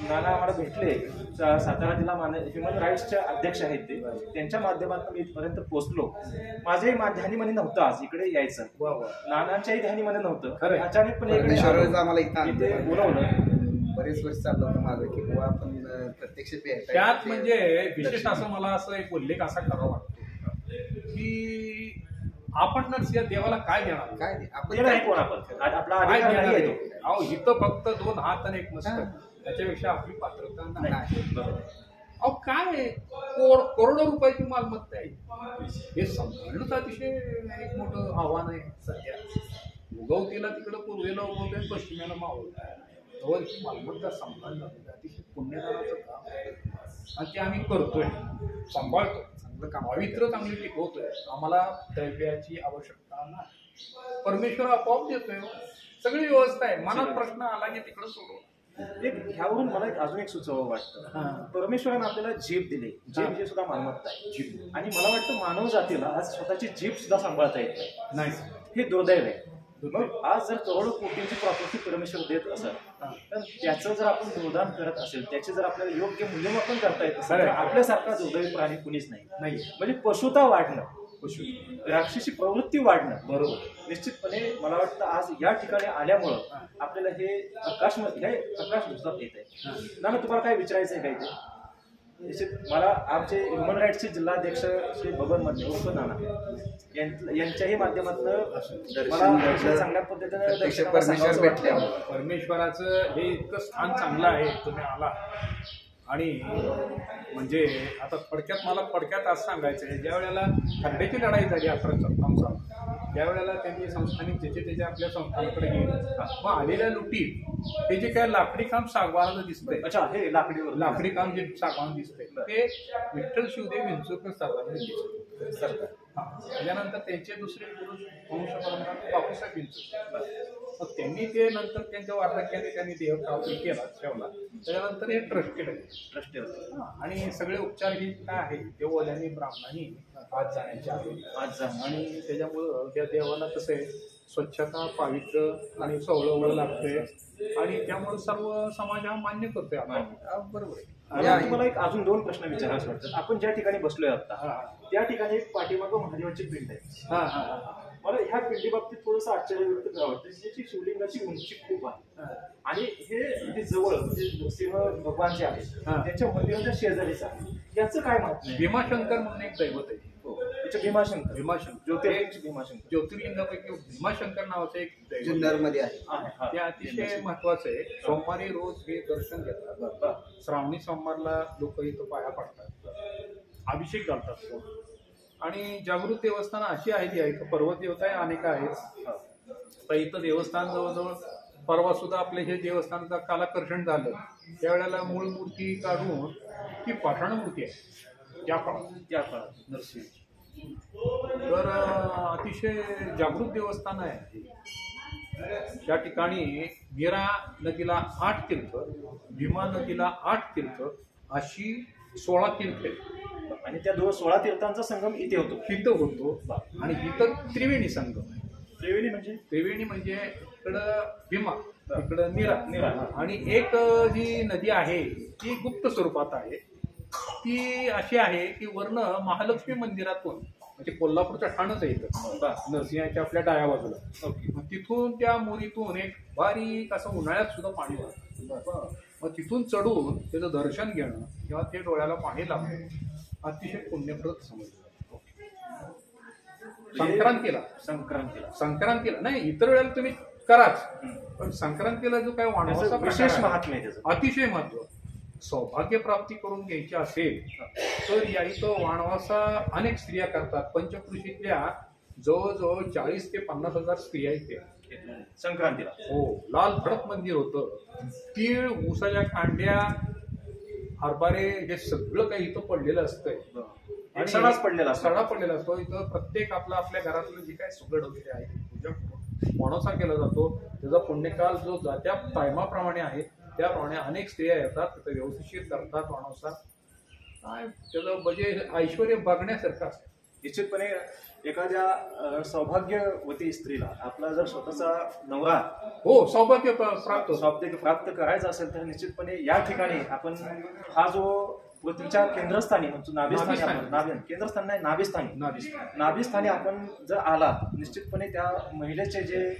नाना आम्हाला भेटले. सातारा जिल्हा ह्युमन राईट्सच्या अध्यक्ष आहेत ते, त्यांच्या माध्यमातून मी इथपर्यंत पोहोचलो. माझ्याही ध्यानीमध्ये नव्हतं आज इकडे यायचं, नानांच्याही ध्यानीमध्ये नव्हतं. अचानकपणे इथे बोलवलं. बरेच वर्ष चाललं होतं माझं की बुवा आपण प्रत्यक्ष त्यात म्हणजे विशेष असं मला असं एक उल्लेख असा करावा वाटतो की आपण या देवाला काय देणार, काय अहो इथं फक्त 2 हात आणि 1 मस्तक, त्याच्यापेक्षा आपली पात्रता नाही. अहो काय करोडो रुपयाची मालमत्ता आहे, हे सांभाळणंच अतिशय एक मोठं आव्हान आहे. सध्या उगवतीला तिकडं पूर्वेला उगवतोय, पश्चिमेला मावळत आहे. ही मालमत्ता सांभाळणं अतिशय पुण्यदानाचं काम आहे आणि ते आम्ही करतोय, सांभाळतोय, चांगलं काम, पवित्र चांगली टिकवतोय. आम्हाला द्रव्याची आवश्यकता नाही, परमेश्वर आपोआप देतोय. सगळी व्यवस्था आहे. मनात प्रश्न आला की तिकडं सोडवा. एक ह्यावरून मला अजून एक सुचवावं वाटतं. परमेश्वराने आपल्याला जीभ दिली, जीभ ही सुद्धा मालमत्ता आहे. जीभ, आणि मला वाटतं मानव जातीला आज स्वतःची जीभ सुद्धा सांभाळता येत नाही. हे दुर्दैव आहे. मग आज जर करोडो कोटींची प्रॉपर्टी परमेश्वर देत असेल तर त्याचं जर आपण दुर्दान करत असेल, त्याचे जर आपल्याला योग्य मूल्यमापन करता येत असेल तर आपल्यासारखा दुर्दैवी प्राणी कुणीच नाही. म्हणजे पशुता वाढणं, राक्षसी प्रवृत्ती वाढणं, बरोबर, निश्चितपणे मला वाटतं आज या ठिकाणी आल्यामुळं आपल्याला हे प्रकाश दिसत येत आहे. ना तुम्हाला काय विचारायचं आहे काय ते? निश्चित मला आमचे ह्युमन राईट्सचे जिल्हाध्यक्ष श्री बबन मधने उर्फ नाना यांच्याही माध्यमातून मला चांगल्या पद्धतीने परमेश्वराचं हे इतकं स्थान चांगलं आहे. तुम्ही आला आणि म्हणजे आता थोडक्यात असं सांगायचं आहे, ज्या वेळेला खंड्याची लढाई झाली 1857 साली, त्यावेळेला त्यांनी संस्थानिक ज्याचे आपल्या संस्थानाकडे गेले. मग आलेल्या लुटीत ते जे काय लाकडी काम सागवानाचं दिसतंय, अच्छा, हे लाकडी काम जे सागवान दिसतंय ते विठ्ठल शिवदेव विंचूरकर साहेबांनी दिसतं. त्याच्यानंतर त्यांचे दुसरे पुरुष वंश परंपरा बापूसाहेब विंचूरकर, मग त्यांनी ते नंतर त्यांच्या वार्धक्याने त्यांनी देह केला ठेवला. त्याच्यानंतर हे ट्रस्टेड आणि सगळे उपचार हे काय आहे ते ओल्यानी ब्राह्मणांनी आज जाण्याचे आहे. आणि त्याच्यामुळं त्या देवाला कसं आहे, स्वच्छता, पावित्र्य आणि सवळं लागते आणि त्यामुळे सर्व समाज हा मान्य करतोय. बरोबर आहे. तुम्हाला एक अजून 2 प्रश्न विचारायचे वाटतात. आपण ज्या ठिकाणी बसलोय आता त्या ठिकाणी एक पाठीमागं महादेवाची पिंड आहे. मला ह्या पिंडी बाबतीत थोडंसं आश्चर्य व्यक्त करावं वाटतं. त्याची शिवलिंगाची उंची खूप आहे आणि हे जवळ म्हणजे नृसिंह भगवान जे आहेत त्यांच्या मंदिराच्या शेजारीच आहे. याचं काय महत्व? भीमाशंकर म्हणून एक दैवत आहे. भीमाशंकर ज्योतिर्लिंगापैकी भीमाशंकर नावाचं एक जुन्नरमध्ये आहे. ते अतिशय महत्वाचं आहे. सोमवारी रोज हे दर्शन घेतात. श्रावणी सोमवारला लोक इथं पाया पडतात, अभिषेक घालतात. आणि जागृत देवस्थान अशी आहेत, या इथं पर्वत देवता अनेक आहेत. तर इथं देवस्थान जवळजवळ परवा सुद्धा आपले हे देवस्थानाचं कालाकर्षण झालं त्यावेळेला मूळ मूर्ती काढून ती पाषाण मूर्ती आहे त्या काळात नरसिंहाची. तर अतिशय जागृत देवस्थान आहे. त्या ठिकाणी नीरा नदीला 8 तीर्थ, भीमा नदीला 8 तीर्थ, अशी 16 तीर्थ आहेत. आणि त्या 16 तीर्थांचा संगम इथे होतो. इथं होतो आणि इथं त्रिवेणी संगम आहे. त्रिवेणी म्हणजे इकडं भीमा, इकडं नीरा. आणि एक जी नदी आहे ती गुप्त स्वरूपात आहे. ती अशी आहे की वर्ण महालक्ष्मी मंदिरातून, म्हणजे कोल्हापूरच्या ठाणच आहे इथं नरसिंहाच्या आपल्या डाव्या बाजूला. मग तिथून त्या मोरीतून एक बारीक असं उन्हाळ्यात सुद्धा पाणी वाहतं. मग तिथून चढून त्याचं दर्शन घेणं किंवा ते डोळ्याला पाणी लागणं अतिशय पुण्यप्रद समजलं. संक्रांतीला नाही, इतर वेळेला तुम्ही कराच, पण संक्रांतीला जो काय वाणवासा विशेष महात्म्य आहे त्याचं. अतिशय महत्व. सौभाग्य प्राप्ती करून घ्यायची असेल तर या इथं वाणवासा अनेक स्त्रिया करतात. पंचकृषीतल्या जवळजवळ 40 ते 50 हजार स्त्रिया इथे संक्रांतीला. हो, लाल भडक मंदिर होतं. तीळ, ऊसाच्या कांड्या, हरभरे हे सगळं काही इथं पडलेलं असतंय. सडा पडलेला असतो. इथं प्रत्येक आपल्या घरातलं जे काय सुगड वगैरे आहे पूजा करून वाणोसा केला जातो. त्याचा पुण्यकाल जो त्या टायमाप्रमाणे आहे त्याप्रमाणे अनेक स्त्रिया येतात, तिथं व्यवस्थित करतात वाणोसा. काय त्याचं म्हणजे ऐश्वर बघण्यासारखं असतं. निश्चितपणे एखाद्या सौभाग्यवती स्त्रीला आपला जर स्वतःचा नवरा सौभाग्य प्राप्त करायचं असेल तर निश्चितपणे या ठिकाणी आपण हा जो पृथ्वीच्या केंद्रस्थानी म्हणतो, नाभिस्थानी आपण जर आला, निश्चितपणे त्या महिलेचे जे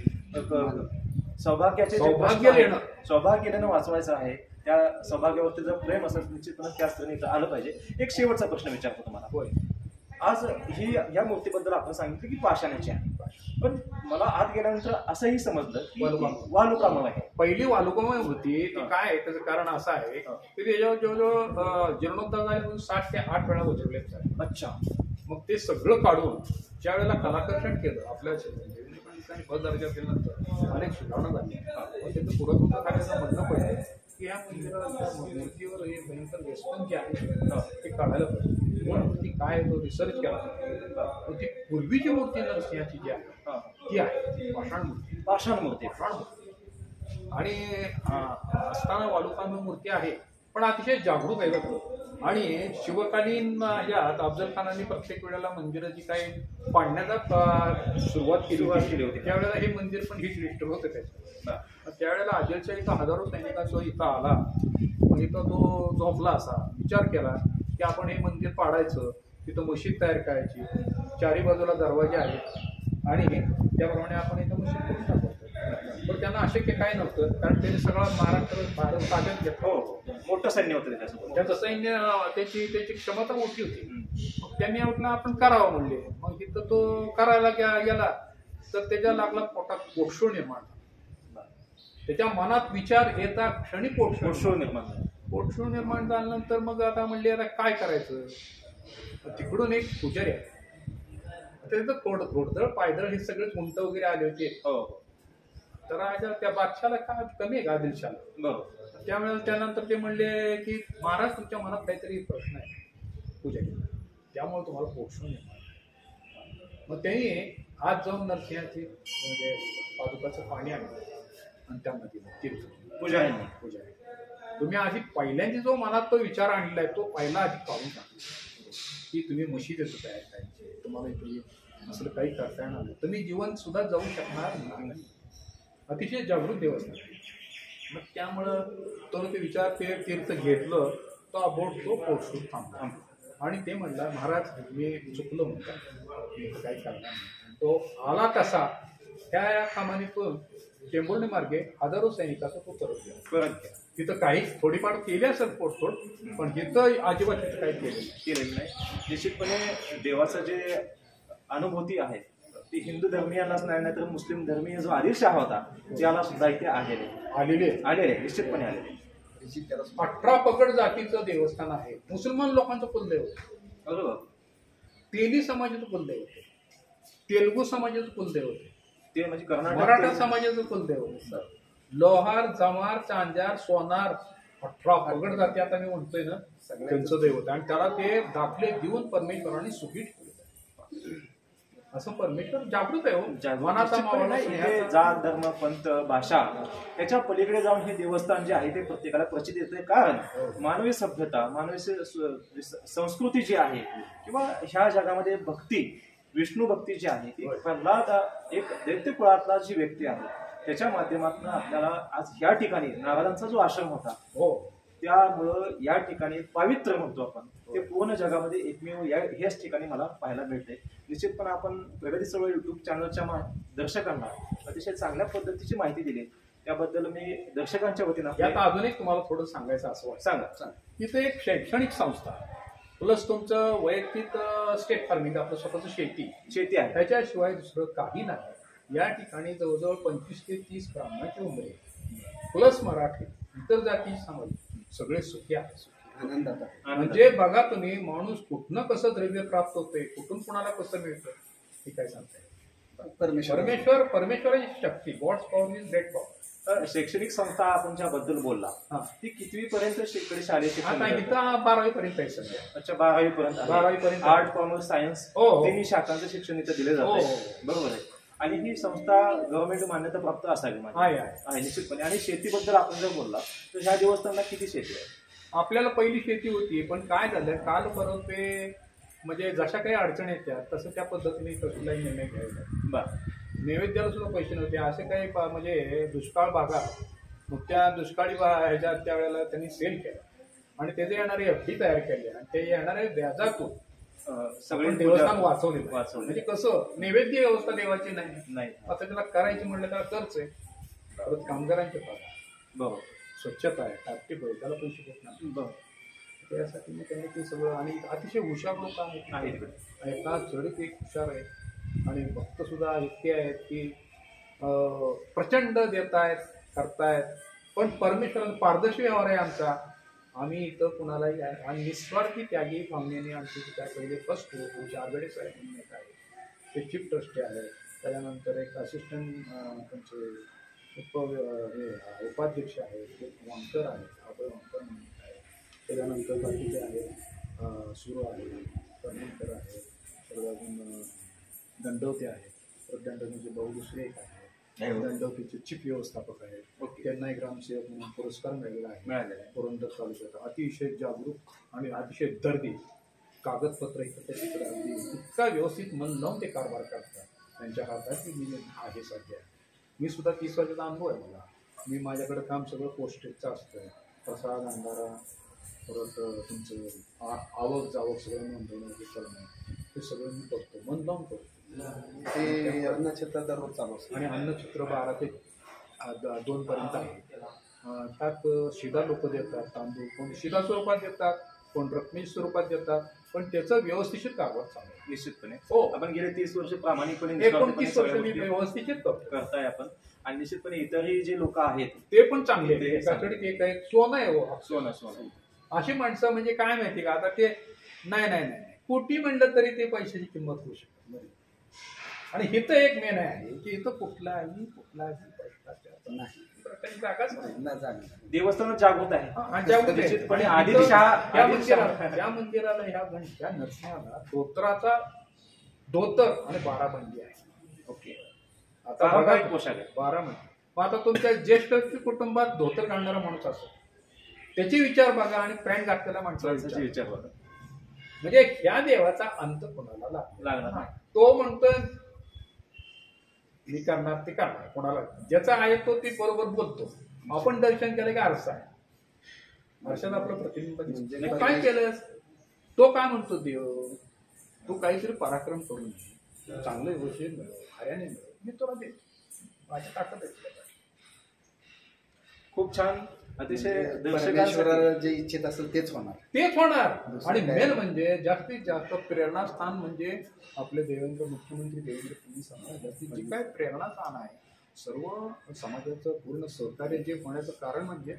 सौभाग्याने वाचवायचं आहे, त्या सौभाग्यावरती जर प्रेम असेल निश्चितपणे त्या स्त्रीने इथं आलं पाहिजे. एक शेवटचा प्रश्न विचारतो तुम्हाला. आज ही या मूर्तीबद्दल आपण सांगितलं की पाषाणाची आहे, पण मला आत गेल्यानंतर असंही समजलं की वालुकामय आहे. पहिली वालुकामय होती ती काय, त्याचं कारण असं आहे की त्याच्यावर जवळजवळ जीर्णोद्धार झाले 7 ते 8 वेळा उतरले. अच्छा. मग ते सगळं काढून ज्या वेळेला कलाकर्षण केलं आपल्या पद दर्जा केल्यानंतर अनेक सुधारणा झाली. त्याचं पुरातत्व खात्याचं म्हणणं पडलं की या मूर्तीवर हे भयंकर व्यसन जे आहे ते काढायला पाहिजे. म्हणून ती काय तो रिसर्च केला. ती पूर्वीची मूर्ती नरसिंहाची जी आहे ती आहे पाषाण मूर्ती. आणि असताना वालुकामय मूर्ती आहे, पण अतिशय जागृत आहे. आणि शिवकालीन यात अफजल खानांनी प्रत्येक वेळेला मंदिरं जी काही पाडण्याचा सुरुवात केली होती त्यावेळेला हे मंदिर पण हिट लिस्ट होतं त्याचं. त्यावेळेला आदिलशाह इथं हजारो सैनिकांसह इथं आला. मग इथं तो झोपला असा विचार केला की आपण हे मंदिर पाडायचं, तिथं मशीद तयार करायची, चारी बाजूला दरवाजे आहेत आणि त्याप्रमाणे आपण इथं मशीद करून टाकतो. पण त्यांना अशक्य काय नव्हतं, कारण त्यांनी सगळं भारत ताब्यात घेतलं. मोठं सैन्य होतं त्याच्यासोबत. त्याचं सैन्य त्याची क्षमता मोठी होती. मग त्यांनी म्हटलं आपण करावं म्हणले. मग तिथं तो करायला गेला तर त्याच्या लागला पोटात पोटशूळ निर्माण. त्याच्या मनात विचार येता क्षणी पोटशूळ निर्माण झाल्यानंतर मग आता म्हणले आता काय करायचं. तिकडून एक पुजारी आहे, त्याचं घोडदळ पायदळ हे सगळेच उंट वगैरे आले होते. तर त्या बादशाला काय कमी आहे का आदिलशाला. त्यामुळे त्यानंतर ते म्हणले की महाराज तुमच्या मनात काहीतरी प्रश्न आहे पुजारी, त्यामुळे तुम्हाला पोषण येणार. मग त्यांनी आज जाऊन नरसिंहाची म्हणजे पादुकाचं पाणी आणलं आणि त्या नदीला तीर्थ पुजारी तुम्ही आधी पहिल्यांदा जो मनात तो विचार आणलाय तो पहिला आधी काढून टाकला की तुम्ही मशिदीचं तयार करायची, तुम्हाला इथे असं काही करता येणार नाही, तुम्ही जीवन सुद्धा जाऊ शकणार नाही. अतिशय जागृत देवस्थान. मग त्यामुळं तो ते विचार ते तीर्थ घेतलं तो अबोट तो पोटसून थांबला आणि ते म्हणला महाराज मी चुकलो म्हणतात, मी काही करणार नाही. तो आला कसा त्या कामानीतून टेंभुर्णी मार्गे हजारो सैनिकाचा तो परत गेला. तिथं काही थोडीफार केली असेल पोटफोड, पण तिथं अजिबात तिथं काही केलेलं नाही. निश्चितपणे देवाचं जे अनुभूती आहे ती हिंदू धर्मीयांनाच नाही तर मुस्लिम धर्मीय जो आदिलशाह होता त्याला सुद्धा इथे आलेले निश्चितपणे आलेले. 18 पगड जातीचं देवस्थान आहे. मुसलमान लोकांचं कुलदैवत, बरोबर. तेली समाजाचं कुलदैवत, तेलुगू समाजाचं कुलदैवत, ते म्हणजे मराठा समाजाचं कुलदैवत, लोहार, जमार, चांजार, सोनार 18 पगड जाती आता मी म्हणतोय ना त्यांचं दैवत. आणि त्याला ते दाखले देऊन परमेश्वरांनी सुखी ठेवलं. असं परमेश्वर जागृत आहे हो. मनाचा निश्चितपणे मावळा नाही, स्नेहाचा- हे जात धर्म पंथ भाषा याच्या पलीकडे जाऊन हे देवस्थान जे आहे ते प्रत्येकाला प्रचित येते. कारण मानवी सभ्यता मानवी संस्कृती जी आहे किंवा ह्या जगामध्ये भक्ती विष्णू भक्ती जी आहे ती प्रल्हाद एक दैत्य कुळातला जी व्यक्ती आहे त्याच्या माध्यमातून आपल्याला आज या ठिकाणी नारदांचा जो आश्रम होता हो त्यामुळं या ठिकाणी पावित्र्य म्हणतो आपण ते पूर्ण जगामध्ये एकमेव ह्याच ठिकाणी मला पाहायला मिळते. निश्चितपणे आपण प्रगती चळवळ युट्यूब चॅनलच्या दर्शकांना अतिशय चांगल्या पद्धतीची माहिती दिली त्याबद्दल मी दर्शकांच्या वतीनं यात अजून एक तुम्हाला थोडं सांगायचं असं वाटतं. सांगा. तिथे एक शैक्षणिक संस्था प्लस तुमचं वैयक्तिक स्टेट फार्मिंग आपलं स्वतःचं शेती आहे त्याच्याशिवाय दुसरं काही नाही. या ठिकाणी जवळजवळ 25 ते 30 ब्राह्मणाची उमरे प्लस मराठी इतर जाती समाज सगळे सुखी आहेत. आनंदात आहे. म्हणजे बघा तुम्ही माणूस कुठनं कसं द्रव्य प्राप्त होतंय कुठून कुणाला कसं मिळतं हे काय सांगताय. परमेश्वराची शक्ती God's power is great power. शैक्षणिक संस्था आपण ज्याबद्दल बोलला ती कितवी पर्यंत शालेय शिक्षण आता इथं 12वी पर्यंत आहे सध्या. अच्छा 12वी पर्यंत 12वी पर्यंत आर्ट कॉमर्स सायन्स तिन्ही शाखांचं शिक्षण इथं दिलं जातं. बरोबर आहे. आणि ही संस्था गव्हर्नमेंट मान्यता प्राप्त असावी आहे निश्चितपणे. आणि शेतीबद्दल आपण जर बोलला तर ह्या देवस्थानाला किती शेती आहे. आपल्याला पहिली शेती होती पण काय झालं काल परत ते म्हणजे जशा काही अडचणी येतात तसं त्या पद्धतीने कसलाही निर्णय घ्यायचा. बरं नैवेद्याला सुद्धा पैसे नव्हते असे काही म्हणजे दुष्काळ भागात मग त्या दुष्काळी ह्याच्या त्यावेळेला त्यांनी सेल केलं आणि त्याचे येणारे एफडी तयार केले आणि ते येणारे व्याजातून सगळे देवस्थान वाचवले. म्हणजे कसं नैवेद्य व्यवस्था देवाची नाही आता त्याला करायची म्हणलं तर खर्च आहे. परत कामगारांचे पगार स्वच्छता आहे टापटीप आहे त्याला पैसे देत नाही. त्यासाठी मग त्यांनी ते सगळं आणि अतिशय हुशार लोक आहेत. एका चढीत एक हुशार आहे आणि भक्त सुद्धा इतके आहेत की प्रचंड देत आहेत करतायत. पण परमेश्वराचा पारदर्शी व्यवहार आहे आमचा. आम्ही इथं कुणालाही आहे आणि निस्वार्थी त्यागी भावनेने आमचे काय पहिले फर्स्ट गुरु आरगडे साहेब म्हणून एक आहे ते चीफ ट्रस्टी आहे. त्याच्यानंतर एक असिस्टंट त्यांचे उपाध्यक्ष आहे एक वांकर आहे अभय वांकर म्हणून आहे. त्याच्यानंतर बाकीचे आहे सुरू आहे कर्णकर आहे सर्वजण दंडवते आहेत. दंडवतेचे भाऊ दुसरे एक आहे दंडवतीचे चीफ व्यवस्थापक आहेत. त्यांना एक ग्रामसेवक म्हणून पुरस्कार मिळालेला आहे पुरंदर तालुक्यात. अतिशय जागरूक आणि अतिशय दर्दी कागदपत्र तिकडे अगदी इतका व्यवस्थित मन लावून ते कारभार करतात. त्यांच्या हातात मी आहे सध्या. मी सुद्धा 30 वर्षाचा अनुभव आहे मला. मी माझ्याकडे काम सगळं पोस्टेजचं असतं प्रसाद अंधारा परत तुमचं आवक जावक सगळं नोंदवणं हे करणं हे सगळं मी करतो मन लावून करतो. ते अन्नछत्र दररोज चालू असतं आणि अन्नछत्र 12 ते 2 पर्यंत आहे. त्यात शिधा लोक देतात तांदूळ कोण शिधा स्वरूपात देतात कोण रकमी स्वरूपात देतात पण त्याचं व्यवस्थित कारभार चालू आहे निश्चितपणे. हो आपण गेले 30 वर्ष प्रामाणिकपणे 29 वर्ष मी व्यवस्थित करताय आपण. आणि निश्चितपणे इतरही जे लोक आहेत ते पण चांगले आहेत. एक आहे सोनं आहे हो सोनं अशी माणसं म्हणजे काय माहिती का आता ते नाही कोटी म्हणलं तरी ते पैशाची किंमत होऊ शकते. आणि इथं एक मेन आहे की इथं कुठलाही पैशाचा नाही जागाच नाही. देवस्थान जागृत आहे. या मंदिराला ह्या नरसिंहाला धोतर आणि 12 बंदी आहे. ओके आता बघा पोशाख आहे 12 म्हणजे. मग आता तुमच्या ज्येष्ठ कुटुंबात धोतर घालणारा माणूस असतो त्याचे विचार बघा आणि पॅन्ट घातलेला माणसाचे विचार बघा. म्हणजे ह्या देवाचा अंत कोणाला लागणार नाही. तो म्हणतोय मी करणार ते करणार कोणाला ज्याचा आहे तो ते बरोबर बोलतो. आपण दर्शन केलं की आरसा आहे आरशात आपलं प्रतिबिंब काय केलं तो काय म्हणतो देव तू काहीतरी पराक्रम करून चांगलं गोष्टी मिळव खऱ्याने मिळव मी तुला देतो माझ्या ताकद आहे. खूप छान अतिशय परमेश्वराला जे इच्छित असेल तेच होणार. आणि मेन म्हणजे जास्तीत जास्त प्रेरणास्थान म्हणजे आपले देवेंद्र मुख्यमंत्री देवेंद्र फडणवीस जास्तीत जी काय प्रेरणास्थान आहे सर्व समाजाचं पूर्ण सहकार्य जे होण्याचं कारण म्हणजे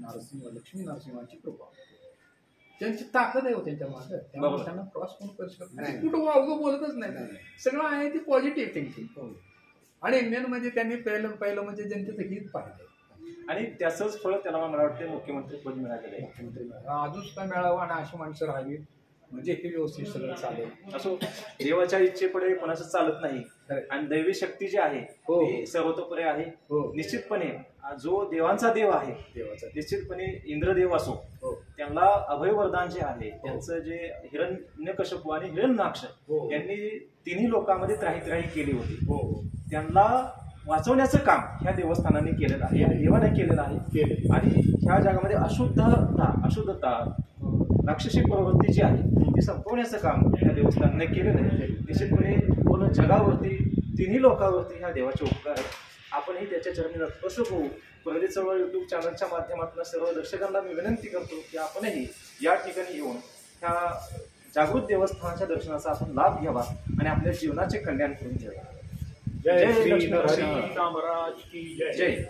लक्ष्मी नरसिंहाची कृपा. त्यांची ताकद आहे त्यांच्या मागे त्यामुळे त्यांना क्रॉस कोण करू शकत नाही. कुठं अवघं बोलतच नाही. सगळं आहे ती पॉझिटिव्ह थिंकिंग. आणि मेन म्हणजे त्यांनी पहिलं म्हणजे जनतेचं हित पाहिजे आणि त्याचंच फळ त्याला मला वाटतं मुख्यमंत्री पद मिळालेलं आहे. अजून सुद्धा मिळावं आणि अशी माणसं राहावी म्हणजे हे व्यवस्थित सगळं चालेल. असो, देवाच्या इच्छेपुढे कोणाचं चालत नाही खरंय. आणि दैवी शक्ती जी आहे हो. ती सर्वतोपरी आहे. हो. निश्चितपणे जो देवांचा देव आहे देवाचा निश्चितपणे इंद्रदेव असो हो त्यांना अभय वरदान जे आहे त्यांचं जे हिरण्यकश्यप आणि हिरण्याक्ष हो. यांनी तिन्ही लोकांमध्ये त्राही केली होती. हो त्यांना वाचवण्याचं काम ह्या देवस्थानाने केलेलं आहे, या देवाने केलेलं आहे. केले. आणि ह्या जगामध्ये अशुद्धता राक्षसी प्रवृत्ती जी आहे ती संपवण्याचं काम ह्या देवस्थानाने केलेलं आहे. निश्चितपणे पूर्ण जगावरती तिन्ही लोकांवरती ह्या देवाचे उपकार आहेत. आपणही त्याच्या चरणी नतमस्तक होऊ. प्रगती चळवळ युट्यूब चॅनलच्या माध्यमातून सर्व दर्शकांना मी विनंती करतो की आपणही या ठिकाणी येऊन ह्या जागृत देवस्थानाच्या दर्शनाचा आपण लाभ घ्यावा आणि आपल्या जीवनाचे कल्याण करून घ्यावे. जय जय श्री लक्ष्मी नरहरी नरसिंह. महाराज की जय. जय